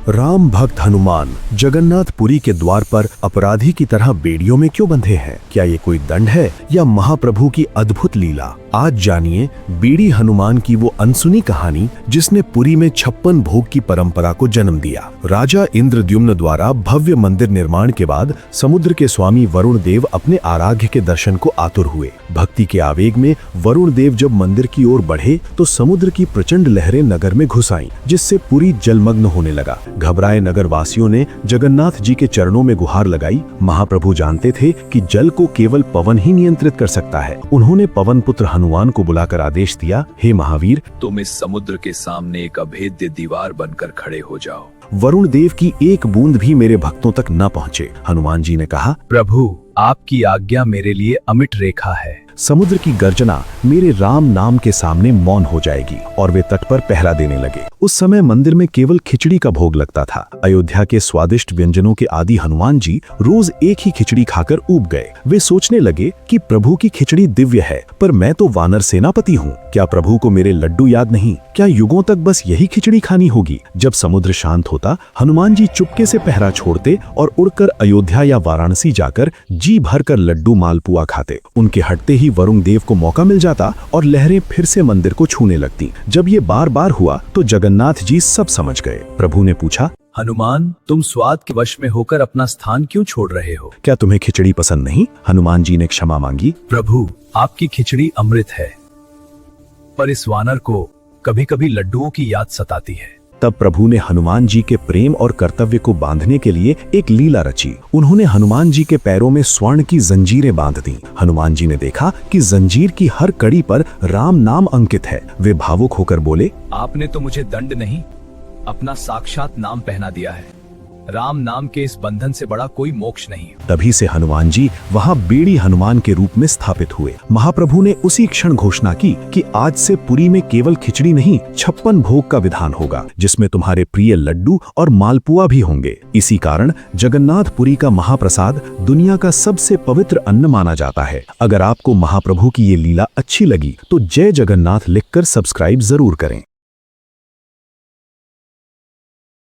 राम भक्त हनुमान जगन्नाथपुरी के द्वार पर अपराधी की तरह बेड़ियों में क्यों बंधे हैं? क्या ये कोई दंड है या महाप्रभु की अद्भुत लीला? आज जानिए बीड़ी हनुमान की वो अनसुनी कहानी जिसने पुरी में 56 भोग की परंपरा को जन्म दिया। राजा इंद्रद्युम्न द्वारा भव्य मंदिर निर्माण के बाद समुद्र के स्वामी वरुण देव अपने आराध्य के दर्शन को आतुर हुए। भक्ति के आवेग में वरुण देव जब मंदिर की ओर बढ़े तो समुद्र की प्रचंड लहरें नगर में घुस आईं, जिससे पुरी जलमग्न होने लगा। घबराए नगर वासियों ने जगन्नाथ जी के चरणों में गुहार लगाई। महाप्रभु जानते थे कि जल को केवल पवन ही नियंत्रित कर सकता है। उन्होंने पवन पुत्र हनुमान को बुलाकर आदेश दिया, हे महावीर, तुम इस समुद्र के सामने एक अभेद्य दीवार बनकर खड़े हो जाओ। वरुण देव की एक बूंद भी मेरे भक्तों तक न पहुँचे। हनुमान जी ने कहा, प्रभु, आपकी आज्ञा मेरे लिए अमिट रेखा है। समुद्र की गर्जना मेरे राम नाम के सामने मौन हो जाएगी और वे तट पर पहरा देने लगे। उस समय मंदिर में केवल खिचड़ी का भोग लगता था। अयोध्या के स्वादिष्ट व्यंजनों के आदि हनुमान जी रोज एक ही खिचड़ी खाकर ऊब गए। वे सोचने लगे कि प्रभु की खिचड़ी दिव्य है, पर मैं तो वानर सेनापति हूँ। क्या प्रभु को मेरे लड्डू याद नहीं? क्या युगों तक बस यही खिचड़ी खानी होगी? जब समुद्र शांत होता, हनुमान जी चुपके से पहरा छोड़ते और उड़कर अयोध्या या वाराणसी जाकर जी भरकर लड्डू मालपुआ खाते। उनके हटते ही वरुण देव को मौका मिल जाता और लहरें फिर से मंदिर को छूने लगती। जब ये बार बार हुआ तो जगन्नाथ जी सब समझ गए। प्रभु ने पूछा, हनुमान, तुम स्वाद के वश में होकर अपना स्थान क्यों छोड़ रहे हो? क्या तुम्हें खिचड़ी पसंद नहीं? हनुमान जी ने क्षमा मांगी। प्रभु, आपकी खिचड़ी अमृत है, पर इस वानर को कभी कभी लड्डुओं की याद सताती है। तब प्रभु ने हनुमान जी के प्रेम और कर्तव्य को बांधने के लिए एक लीला रची। उन्होंने हनुमान जी के पैरों में स्वर्ण की जंजीरें बांध दी। हनुमान जी ने देखा कि जंजीर की हर कड़ी पर राम नाम अंकित है। वे भावुक होकर बोले, आपने तो मुझे दंड नहीं, अपना साक्षात नाम पहना दिया है। राम नाम के इस बंधन से बड़ा कोई मोक्ष नहीं। तभी से हनुमान जी वहां बीड़ी हनुमान के रूप में स्थापित हुए। महाप्रभु ने उसी क्षण घोषणा की कि आज से पुरी में केवल खिचड़ी नहीं, 56 भोग का विधान होगा, जिसमें तुम्हारे प्रिय लड्डू और मालपुआ भी होंगे। इसी कारण जगन्नाथपुरी का महाप्रसाद दुनिया का सबसे पवित्र अन्न माना जाता है। अगर आपको महाप्रभु की ये लीला अच्छी लगी तो जय जगन्नाथ लिखकर सब्सक्राइब जरूर करें।